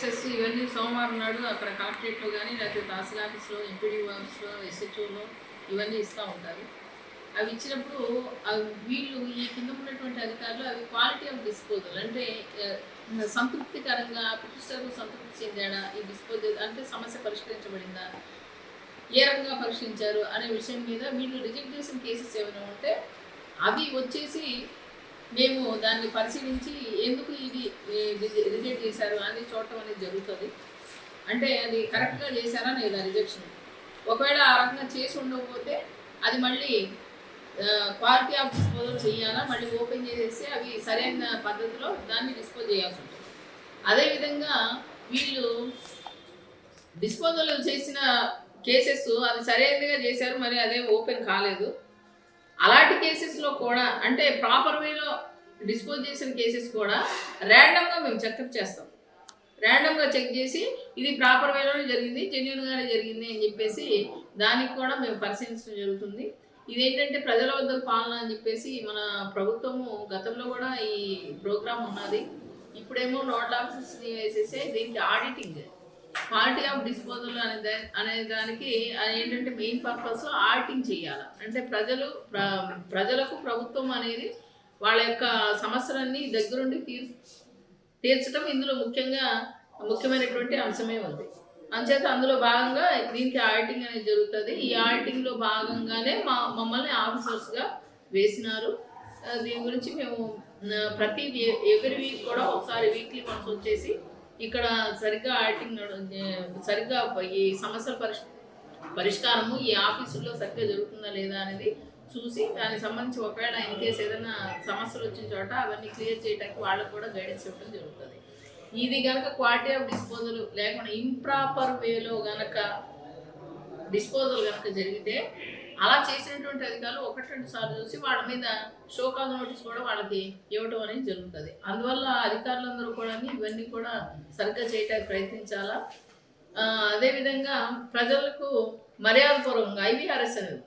Cases ఇవన్నీ సోమవారం నాడు అక్కడ కలెక్టరేట్లో కానీ లేకపోతే తహసీల్ ఆఫీస్లో, ఎంపీడీ ఆఫీస్లో, ఎస్హెచ్ఓలో ఇవన్నీ ఇస్తూ ఉంటారు. అవి ఇచ్చినప్పుడు వీళ్ళు ఈ కింద ఉన్నటువంటి అధికారులు అవి క్వాలిటీ ఆఫ్ డిస్పోజల్ అంటే సంతృప్తికరంగా పిటిషనర్ సంతృప్తి చెందాడా, ఈ డిస్పోజల్ అంటే సమస్య పరిష్కరించబడిందా, ఏ రకంగా పరిష్కరించారు అనే విషయం మీద వీళ్ళు రిజెక్ట్ చేసిన కేసెస్ ఏమైనా ఉంటే అవి వచ్చేసి మేము దాన్ని పరిశీలించి ఎందుకు ఇది రిజెక్ట్ చేశారు అని చూడటం అనేది జరుగుతుంది. అంటే అది కరెక్ట్గా చేశారా లేదా రిజెక్షన్. ఒకవేళ ఆ రకంగా చేసి ఉండకపోతే అది మళ్ళీ క్వాలిటీ ఆఫ్ డిస్పోజల్ చేయాలా, మళ్ళీ ఓపెన్ చేసేసి అవి సరైన పద్ధతిలో దాన్ని డిస్పోజ్ చేయాల్సి ఉంటుంది. అదేవిధంగా వీళ్ళు డిస్పోజల్ చేసిన కేసెస్ అది సరైనదిగా చేశారు, మరి అదే ఓపెన్ కాలేదు. అలాంటి కేసెస్లో కూడా అంటే ప్రాపర్ వేలో డిస్పోజ్ చేసిన కేసెస్ కూడా ర్యాండమ్గా మేము చెకప్ చేస్తాం. ర్యాండమ్గా చెక్ చేసి ఇది ప్రాపర్ వేలోనే జరిగింది, జెన్యూన్గానే జరిగింది అని చెప్పేసి దానికి కూడా మేము పరిశీలించడం జరుగుతుంది. ఇదేంటంటే ప్రజల వద్ద పాలన అని చెప్పేసి మన ప్రభుత్వము గతంలో కూడా ఈ ప్రోగ్రామ్ ఉన్నది. ఇప్పుడేమో నోడల్ ఆఫీసర్స్ని వేసేసి దీనికి ఆడిటింగ్ క్వాలిటీ ఆఫ్ డిస్పోజల్ అనే దానికి ఏంటంటే మెయిన్ పర్పస్ ఆడిటింగ్ చేయాలి. అంటే ప్రజలకు ప్రభుత్వం అనేది వాళ్ళ యొక్క సమస్యలన్నీ దగ్గరుండి తీర్చడం ఇందులో ముఖ్యమైనటువంటి అంశమే ఉంది. అంచేత అందులో భాగంగా దీనికి ఆడిటింగ్ అనేది జరుగుతుంది. ఈ ఆడిటింగ్లో భాగంగానే మమ్మల్ని ఆఫీసర్స్గా వేసినారు. దీని గురించి మేము ప్రతి ఎవ్రీ వీక్ కూడా ఒకసారి వీక్లీ వన్స్ వచ్చేసి ఇక్కడ సరిగ్గా ఆడిటింగ్ సరిగ్గా ఈ సమస్యల పరిష్కారము ఈ ఆఫీసుల్లో సరిగ్గా జరుగుతుందా లేదా అనేది చూసి దానికి సంబంధించి ఒకవేళ ఇన్ కేసు ఏదైనా సమస్యలు వచ్చిన చోట అవన్నీ క్లియర్ చేయడానికి వాళ్ళకు కూడా గైడెన్స్ ఇవ్వడం జరుగుతుంది. ఇది కనుక క్వాలిటీ ఆఫ్ డిస్పోజల్ లేకుండా ఇంప్రాపర్ వేలో కనుక డిస్పోజల్ కనుక జరిగితే అలా చేసినటువంటి అధికారులు 1-2 సార్లు చూసి వాళ్ళ మీద షోకాజ్ నోటీస్ కూడా వాళ్ళకి ఇవ్వటం అనేది జరుగుతుంది. అందువల్ల అధికారులందరూ కూడా ఇవన్నీ కూడా సరిగ్గా చేయడానికి ప్రయత్నించాలా. అదేవిధంగా ప్రజలకు మర్యాదపూర్వకంగా IVRS అనేది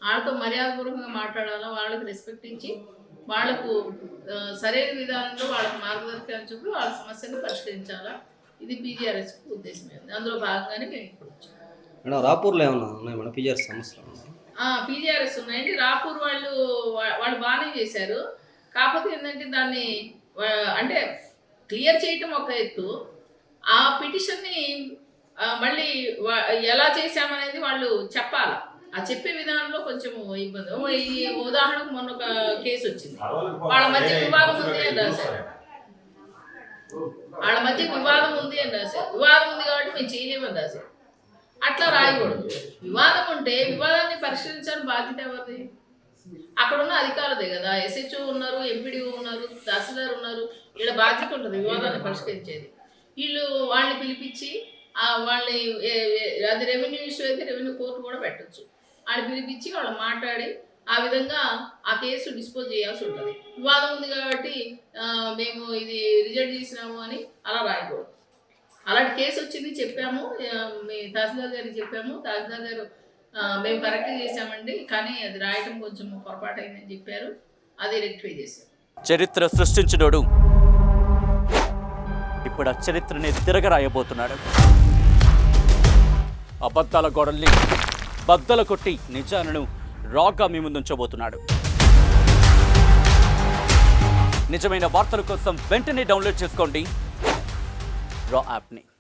వాళ్ళతో మర్యాదపూర్వకంగా మాట్లాడాలా, వాళ్ళకి రెస్పెక్ట్ ఇచ్చి వాళ్లకు సరైన విధానంలో వాళ్ళకి మార్గదర్శకాలు చూపి వాళ్ళ సమస్యను పరిష్కరించాలా. ఇది PGRS ఉద్దేశమైంది. అందులో భాగంగానే మేము ఇప్పుడు వచ్చాం. రాపూర్లో ఏమన్నా ఉన్నాయి మేడం PGRS సమస్యలు? PGRS ఉన్నాయండి. రాపూర్ వాళ్ళు బాగానే చేశారు. కాకపోతే ఏంటంటే దాన్ని అంటే క్లియర్ చేయటం ఒక ఎత్తు, ఆ పిటిషన్ని మళ్ళీ ఎలా చేశామనేది వాళ్ళు చెప్పాలి. ఆ చెప్పే విధానంలో కొంచెం ఇబ్బంది. ఈ ఉదాహరణకు మొన్న ఒక కేసు వచ్చింది, వాళ్ళ మధ్య వివాదం ఉంది అని రాశారు. వాళ్ళ మధ్య వివాదం ఉంది అని రాశారు. వివాదం ఉంది కాబట్టి మేము చేయలేమని రాశారు. అట్లా రాయకూడదు. వివాదం ఉంటే వివాదాన్ని పరిష్కరించాలని బాధ్యత ఎవరిది? అక్కడ ఉన్న అధికారులదే కదా. SHO ఉన్నారు, MPDO ఉన్నారు, తహసీల్దార్ ఉన్నారు. వీళ్ళ బాధ్యత ఉంటుంది వివాదాన్ని పరిష్కరించేది. వీళ్ళు వాళ్ళని పిలిపించి వాళ్ళని అది రెవెన్యూ ఇష్యూ అయితే రెవెన్యూ కోర్టు కూడా పెట్టచ్చు. వాళ్ళని పిలిపించి వాళ్ళు మాట్లాడి ఆ విధంగా ఆ కేసు డిస్పోజ్ చేయాల్సి ఉంటుంది. వివాదం ఉంది కాబట్టి మేము ఇది రిజెక్ట్ చేసినాము అని అలా రాయకూడదు. అలాంటి కేసు వచ్చింది, చెప్పాము, మీ తహసీల్దార్ గారికి చెప్పాము. తహసీల్దార్ గారు మేము కరెక్ట్ చేసామండి, కానీ అది రాయటం కొంచెం పొరపాటు అయిందని చెప్పారు. అది రెక్టిఫై చేశారు. చరిత్ర సృష్టించినోడు ఇప్పుడు ఆ చరిత్రని తిరగ రాయబోతున్నాడు. అబద్ధాల గోడల్ని బద్దలు కొట్టి నిజాలను రాగా మీ ముందుంచబోతున్నాడు. నిజమైన వార్తల కోసం వెంటనే డౌన్లోడ్ చేసుకోండి రా యాప్ని.